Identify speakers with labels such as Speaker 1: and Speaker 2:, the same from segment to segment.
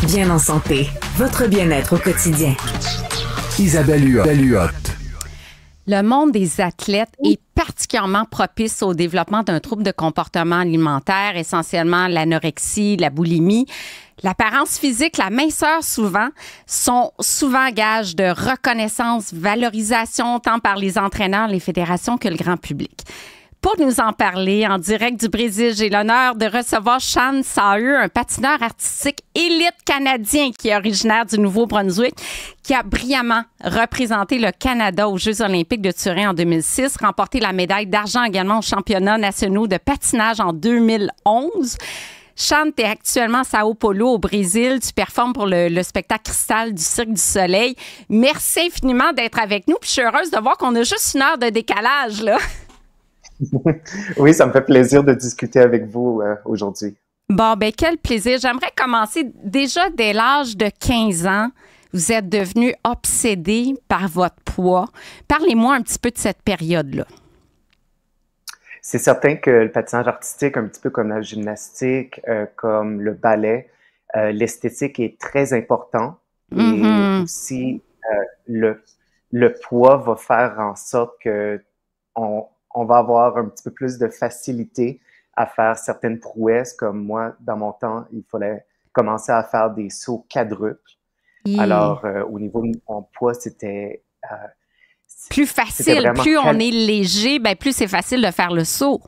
Speaker 1: Bien en santé, votre bien-être au quotidien.
Speaker 2: Isabelle Huot.
Speaker 3: Le monde des athlètes est particulièrement propice au développement d'un trouble de comportement alimentaire, essentiellement l'anorexie, la boulimie. L'apparence physique, la minceur souvent, sont souvent gage de reconnaissance, valorisation, tant par les entraîneurs, les fédérations que le grand public. Pour nous en parler en direct du Brésil, j'ai l'honneur de recevoir Sean Sawyer, un patineur artistique élite canadien qui est originaire du Nouveau-Brunswick, qui a brillamment représenté le Canada aux Jeux olympiques de Turin en 2006, remporté la médaille d'argent également aux championnats nationaux de patinage en 2011. Sean, tu es actuellement à Sao Paulo, au Brésil. Tu performes pour le spectacle Cristal du Cirque du Soleil. Merci infiniment d'être avec nous. Puis je suis heureuse de voir qu'on a juste une heure de décalage, là.
Speaker 4: Oui, ça me fait plaisir de discuter avec vous aujourd'hui.
Speaker 3: Bon, ben quel plaisir. J'aimerais commencer déjà dès l'âge de 15 ans. Vous êtes devenu obsédé par votre poids. Parlez-moi un petit peu de cette période-là.
Speaker 4: C'est certain que le patinage artistique, un petit peu comme la gymnastique, comme le ballet, l'esthétique est très important. Et aussi, le poids va faire en sorte que on va avoir un petit peu plus de facilité à faire certaines prouesses, comme moi, dans mon temps, il fallait commencer à faire des sauts quadruples. Alors, au niveau de mon poids, c'était...
Speaker 3: plus facile, plus on est léger, ben plus c'est facile de faire le saut.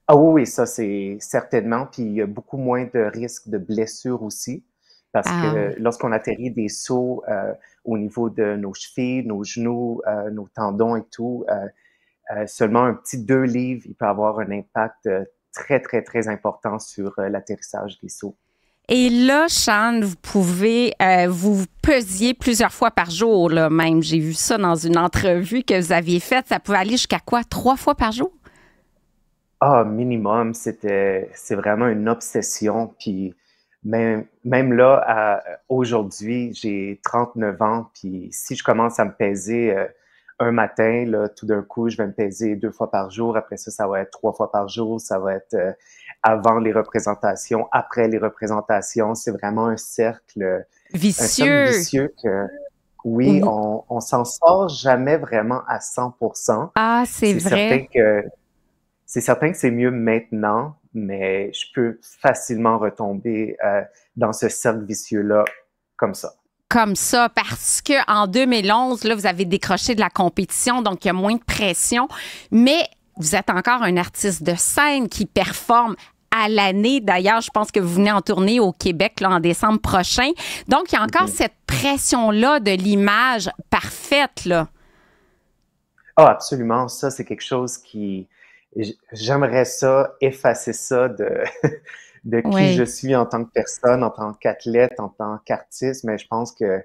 Speaker 4: Ah oui, ça c'est certainement. Puis il y a beaucoup moins de risques de blessures aussi. Parce que lorsqu'on atterrit des sauts au niveau de nos chevilles, nos genoux, nos tendons et tout, seulement un petit 2 livres, il peut avoir un impact très, très, très important sur l'atterrissage des sauts.
Speaker 3: Et là, Sean, vous pouvez vous pesiez plusieurs fois par jour, là, même. J'ai vu ça dans une entrevue que vous aviez faite. Ça pouvait aller jusqu'à quoi? 3 fois par jour?
Speaker 4: Ah, minimum. C'est vraiment une obsession. Puis même là, aujourd'hui, j'ai 39 ans. Puis si je commence à me peser un matin, là, tout d'un coup, je vais me peser 2 fois par jour. Après ça, ça va être 3 fois par jour. Ça va être avant les représentations, après les représentations. C'est vraiment un cercle
Speaker 3: vicieux.
Speaker 4: Un cercle vicieux que, oui, on s'en sort jamais vraiment à 100%.
Speaker 3: Ah, c'est vrai.
Speaker 4: C'est certain que c'est mieux maintenant, mais je peux facilement retomber dans ce cercle vicieux-là comme ça.
Speaker 3: Comme ça, parce qu'en 2011, là, vous avez décroché de la compétition, donc il y a moins de pression, mais vous êtes encore un artiste de scène qui performe à l'année. D'ailleurs, je pense que vous venez en tournée au Québec là, en décembre prochain. Donc, il y a encore cette pression-là de l'image parfaite, là.
Speaker 4: Ah, absolument. Ça, c'est quelque chose qui... J'aimerais ça, effacer ça de qui je suis en tant que personne, en tant qu'athlète, en tant qu'artiste, mais je pense que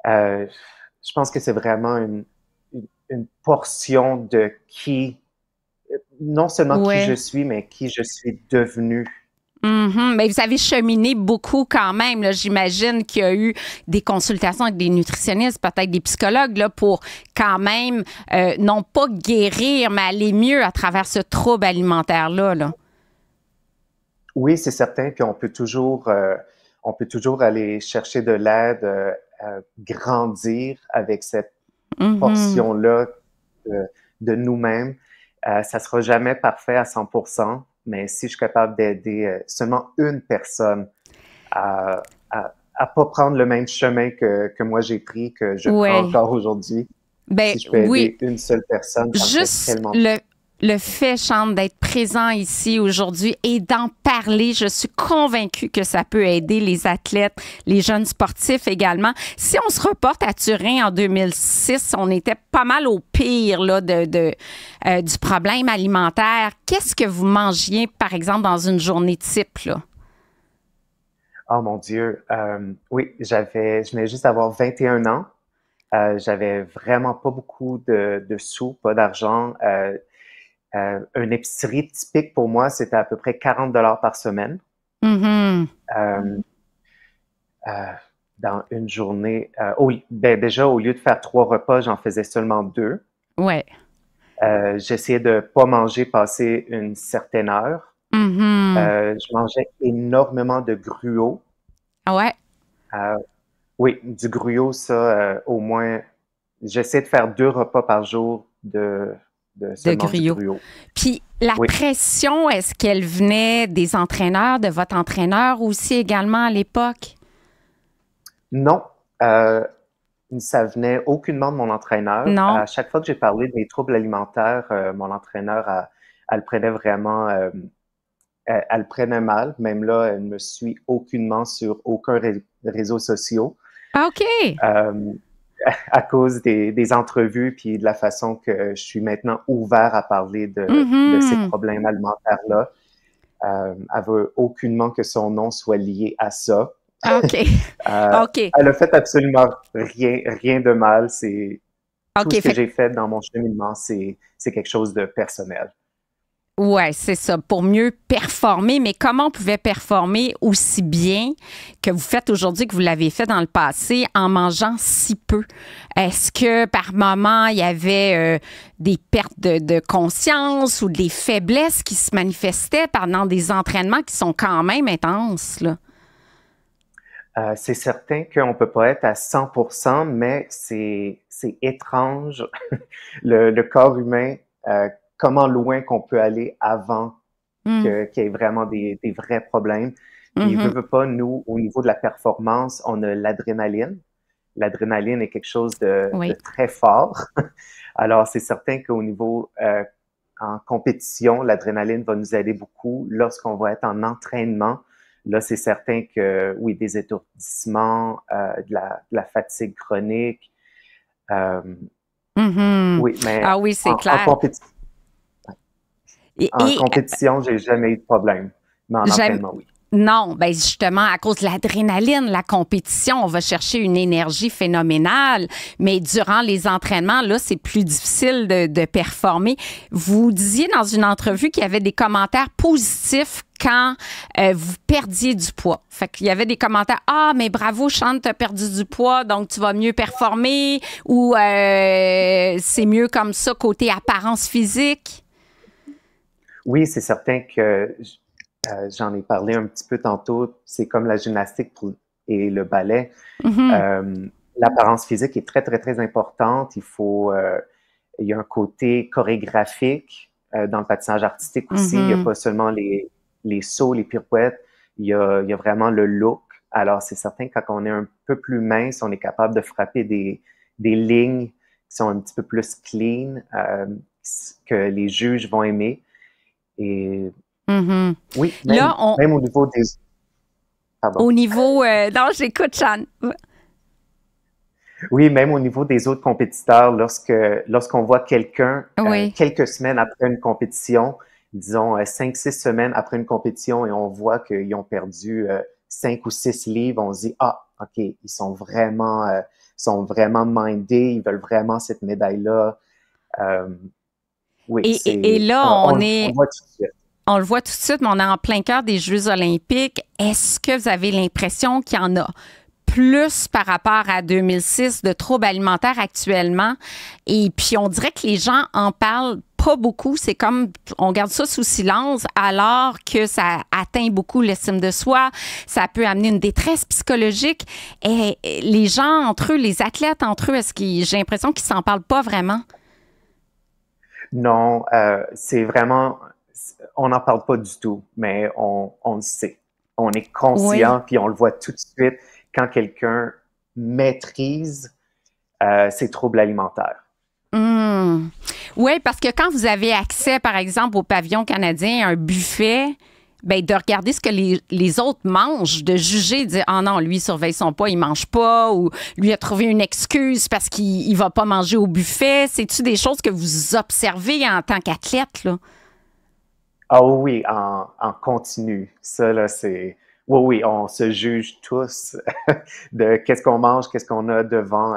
Speaker 4: c'est vraiment une portion de qui, non seulement qui je suis, mais qui je suis devenu.
Speaker 3: Mais vous avez cheminé beaucoup quand même. Là. J'imagine qu'il y a eu des consultations avec des nutritionnistes, peut-être des psychologues, là, pour quand même, non pas guérir, mais aller mieux à travers ce trouble alimentaire-là. Là.
Speaker 4: Oui, c'est certain. Puis on peut toujours aller chercher de l'aide, grandir avec cette portion-là de nous-mêmes. Ça sera jamais parfait à 100%. Mais si je suis capable d'aider seulement une personne à pas prendre le même chemin que moi j'ai pris, que je prends encore aujourd'hui, si je peux aider une seule personne, ça serait tellement...
Speaker 3: Le fait, Sean, d'être présent ici aujourd'hui et d'en parler, je suis convaincue que ça peut aider les athlètes, les jeunes sportifs également. Si on se reporte à Turin en 2006, on était pas mal au pire là, du problème alimentaire. Qu'est-ce que vous mangiez, par exemple, dans une journée type, là?
Speaker 4: Oh mon Dieu! Oui, je venais juste d'avoir 21 ans. J'avais vraiment pas beaucoup de sous, pas d'argent. Une épicerie typique pour moi, c'était à peu près 40 $ par semaine. Dans une journée. Déjà, au lieu de faire 3 repas, j'en faisais seulement 2.
Speaker 3: Ouais.
Speaker 4: J'essayais de pas manger passer une certaine heure. Je mangeais énormément de gruau.
Speaker 3: Ah ouais.
Speaker 4: Euh, oui, du gruau, ça, au moins, j'essaie de faire 2 repas par jour de
Speaker 3: De
Speaker 4: seulement du
Speaker 3: griot.
Speaker 4: gruau.
Speaker 3: Puis la
Speaker 4: Oui.
Speaker 3: pression, est-ce qu'elle venait des entraîneurs, de votre entraîneur aussi également à l'époque?
Speaker 4: Non, ça venait aucunement de mon entraîneur.
Speaker 3: Non?
Speaker 4: À chaque fois que j'ai parlé de mes troubles alimentaires, mon entraîneur, elle prenait vraiment, elle prenait mal. Même là, elle ne me suit aucunement sur aucun réseau social.
Speaker 3: Ah, OK.
Speaker 4: Euh, à cause des entrevues puis de la façon que je suis maintenant ouvert à parler de ces
Speaker 3: Mhm.
Speaker 4: problèmes alimentaires-là. Elle veut aucunement que son nom soit lié à ça.
Speaker 3: OK.
Speaker 4: Euh,
Speaker 3: OK.
Speaker 4: Elle a fait absolument rien de mal. C'est tout
Speaker 3: OK.
Speaker 4: ce que
Speaker 3: Fait
Speaker 4: j'ai fait dans mon cheminement, c'est quelque chose de personnel.
Speaker 3: ouais, c'est ça, pour mieux performer. Mais comment on pouvait performer aussi bien que vous faites aujourd'hui que vous l'avez fait dans le passé en mangeant si peu? Est-ce que par moment, il y avait des pertes de conscience ou des faiblesses qui se manifestaient pendant des entraînements qui sont quand même intenses, là?
Speaker 4: C'est certain qu'on ne peut pas être à 100%, mais c'est étrange, le corps humain, comment loin qu'on peut aller avant
Speaker 3: Mm.
Speaker 4: qu'il y ait vraiment des vrais problèmes. Puis,
Speaker 3: Mhm.
Speaker 4: veut pas, nous, au niveau de la performance, on a l'adrénaline. L'adrénaline est quelque chose de
Speaker 3: Oui.
Speaker 4: très fort. Alors, c'est certain qu'au niveau en compétition, l'adrénaline va nous aider beaucoup. Lorsqu'on va être en entraînement, là, c'est certain que, oui, des étourdissements, de la fatigue chronique. Euh,
Speaker 3: Mhm.
Speaker 4: oui, mais
Speaker 3: Ah oui, c'est
Speaker 4: en
Speaker 3: clair.
Speaker 4: compétition, en
Speaker 3: Et
Speaker 4: compétition, j'ai jamais eu de problème. Mais en
Speaker 3: j'aime.
Speaker 4: entraînement, oui.
Speaker 3: Non, ben justement, à cause de l'adrénaline, la compétition, on va chercher une énergie phénoménale, mais durant les entraînements, là, c'est plus difficile de performer. Vous disiez dans une entrevue qu'il y avait des commentaires positifs quand vous perdiez du poids. Fait qu'il y avait des commentaires, ah, mais bravo, Chante, t'as perdu du poids, donc tu vas mieux performer, ou c'est mieux comme ça côté apparence physique.
Speaker 4: Oui, c'est certain que j'en ai parlé un petit peu tantôt. C'est comme la gymnastique et le ballet.
Speaker 3: Mhm,
Speaker 4: L'apparence physique est très, très, très importante. Il y a un côté chorégraphique dans le patinage artistique aussi. Il n'y a
Speaker 3: mhm.
Speaker 4: pas seulement les sauts, les pirouettes. Il y a vraiment le look. Alors, c'est certain que quand on est un peu plus mince, on est capable de frapper des lignes qui sont un petit peu plus clean, que les juges vont aimer. Et
Speaker 3: Mhm.
Speaker 4: oui,
Speaker 3: Là,
Speaker 4: même au niveau des... Pardon.
Speaker 3: au niveau... non, j'écoute, Chan.
Speaker 4: Oui, même au niveau des autres compétiteurs, lorsqu'on voit quelqu'un
Speaker 3: Oui.
Speaker 4: quelques semaines après une compétition, disons 5, 6 semaines après une compétition, et on voit qu'ils ont perdu 5 ou 6 livres, on se dit, ah, OK, ils sont vraiment mindés, ils veulent vraiment cette médaille-là. Euh, oui,
Speaker 3: Et là,
Speaker 4: on le voit tout de suite.
Speaker 3: on le voit tout de suite, mais on est en plein cœur des Jeux olympiques. Est-ce que vous avez l'impression qu'il y en a plus par rapport à 2006 de troubles alimentaires actuellement? Et puis, on dirait que les gens en parlent pas beaucoup. C'est comme, on garde ça sous silence, alors que ça atteint beaucoup l'estime de soi. Ça peut amener une détresse psychologique. Et les gens entre eux, les athlètes entre eux, j'ai l'impression qu'ils s'en parlent pas vraiment?
Speaker 4: Non, c'est vraiment, on n'en parle pas du tout, mais on le sait. On est
Speaker 3: Oui.
Speaker 4: conscient, puis on le voit tout de suite quand quelqu'un maîtrise ses troubles alimentaires.
Speaker 3: Hmm. Oui, parce que quand vous avez accès, par exemple, au pavillon canadien, à un buffet, ben, de regarder ce que les autres mangent, de juger, de dire, ah non, lui, il surveille son poids, il mange pas, ou lui a trouvé une excuse parce qu'il va pas manger au buffet. C'est-tu des choses que vous observez en tant qu'athlète, là?
Speaker 4: Ah oui, en continu. Ça, là, c'est... Oui, oui, on se juge tous de qu'est-ce qu'on mange, qu'est-ce qu'on a devant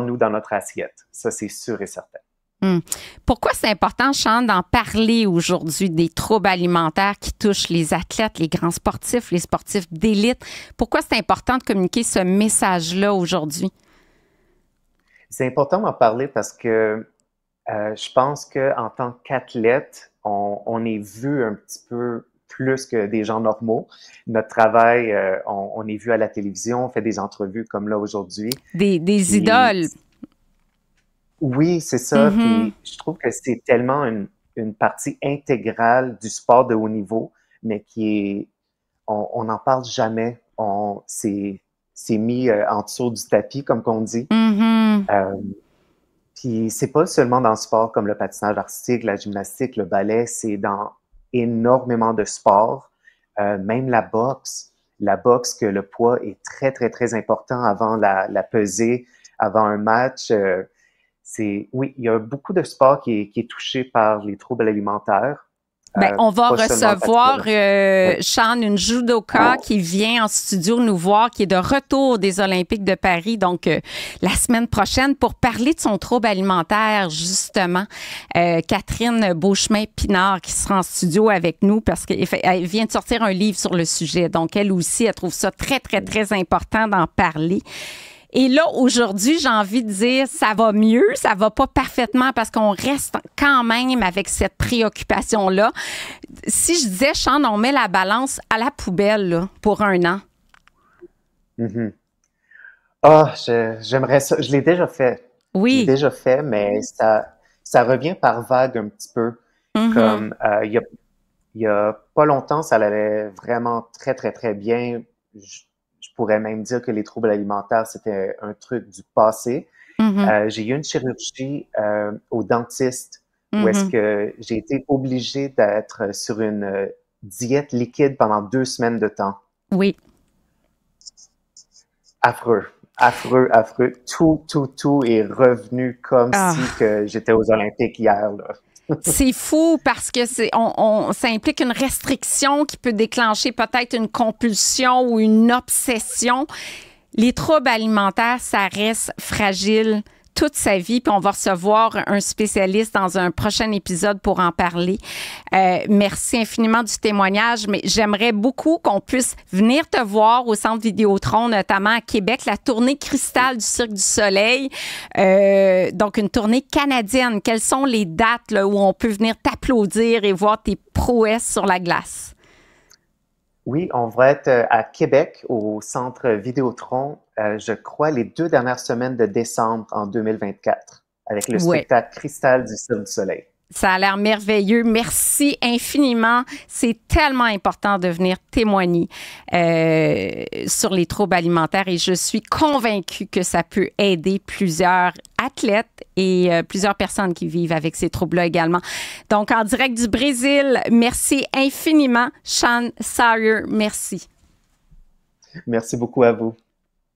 Speaker 4: nous dans notre assiette. Ça, c'est sûr et certain.
Speaker 3: Hmm. Pourquoi c'est important, Chante, d'en parler aujourd'hui des troubles alimentaires qui touchent les athlètes, les grands sportifs, les sportifs d'élite? Pourquoi c'est important de communiquer ce message-là aujourd'hui?
Speaker 4: C'est important d'en parler parce que je pense qu'en tant qu'athlète, on est vu un petit peu plus que des gens normaux. Notre travail, on est vu à la télévision, on fait des entrevues comme là aujourd'hui.
Speaker 3: Des idoles.
Speaker 4: Oui, c'est ça.
Speaker 3: Mm-hmm.
Speaker 4: Puis je trouve que c'est tellement une partie intégrale du sport de haut niveau, mais on n'en parle jamais. C'est mis en dessous du tapis, comme qu'on dit.
Speaker 3: Mm-hmm.
Speaker 4: Puis c'est pas seulement dans le sport comme le patinage artistique, la gymnastique, le ballet, c'est dans énormément de sports, même la boxe. La boxe, que le poids est très, très, très important avant la pesée, avant un match. Oui, il y a beaucoup de sports qui est touché par les troubles alimentaires.
Speaker 3: On va recevoir, Sean, une judoka qui vient en studio nous voir, qui est de retour des Olympiques de Paris, donc la semaine prochaine, pour parler de son trouble alimentaire, justement. Catherine Beauchemin-Pinard qui sera en studio avec nous parce qu'elle vient de sortir un livre sur le sujet. Donc, elle aussi, elle trouve ça très, très, très important d'en parler. Et là, aujourd'hui, j'ai envie de dire, ça va mieux, ça va pas parfaitement parce qu'on reste quand même avec cette préoccupation-là. Si je disais, Sean, on met la balance à la poubelle là, pour 1 an.
Speaker 4: Mm-hmm. Ah, j'aimerais ça. Je l'ai déjà fait.
Speaker 3: Oui.
Speaker 4: Je l'ai déjà fait, mais ça revient par vague un petit peu.
Speaker 3: Mm-hmm.
Speaker 4: Comme il y a pas longtemps, ça allait vraiment très, très, très bien. Je pourrais même dire que les troubles alimentaires, c'était un truc du passé.
Speaker 3: Mm-hmm.
Speaker 4: J'ai eu une chirurgie au dentiste où est-ce que j'ai été obligée d'être sur une diète liquide pendant 2 semaines de temps.
Speaker 3: Oui.
Speaker 4: Affreux, affreux, affreux. Tout est revenu comme si que j'étais aux Olympiques hier, là.
Speaker 3: C'est fou parce que ça implique une restriction qui peut déclencher peut-être une compulsion ou une obsession. Les troubles alimentaires, ça reste fragile toute sa vie, puis on va recevoir un spécialiste dans un prochain épisode pour en parler. Merci infiniment du témoignage, mais j'aimerais beaucoup qu'on puisse venir te voir au Centre Vidéotron, notamment à Québec, la tournée Cristal du Cirque du Soleil, donc une tournée canadienne. Quelles sont les dates là, où on peut venir t'applaudir et voir tes prouesses sur la glace?
Speaker 4: Oui, on va être à Québec, au Centre Vidéotron, je crois, les 2 dernières semaines de décembre en 2024, avec le spectacle Cristal du Cirque du Soleil.
Speaker 3: Ça a l'air merveilleux. Merci infiniment. C'est tellement important de venir témoigner sur les troubles alimentaires et je suis convaincue que ça peut aider plusieurs athlètes et plusieurs personnes qui vivent avec ces troubles-là également. Donc, en direct du Brésil, merci infiniment. Sean Sawyer, merci.
Speaker 4: Merci beaucoup à vous.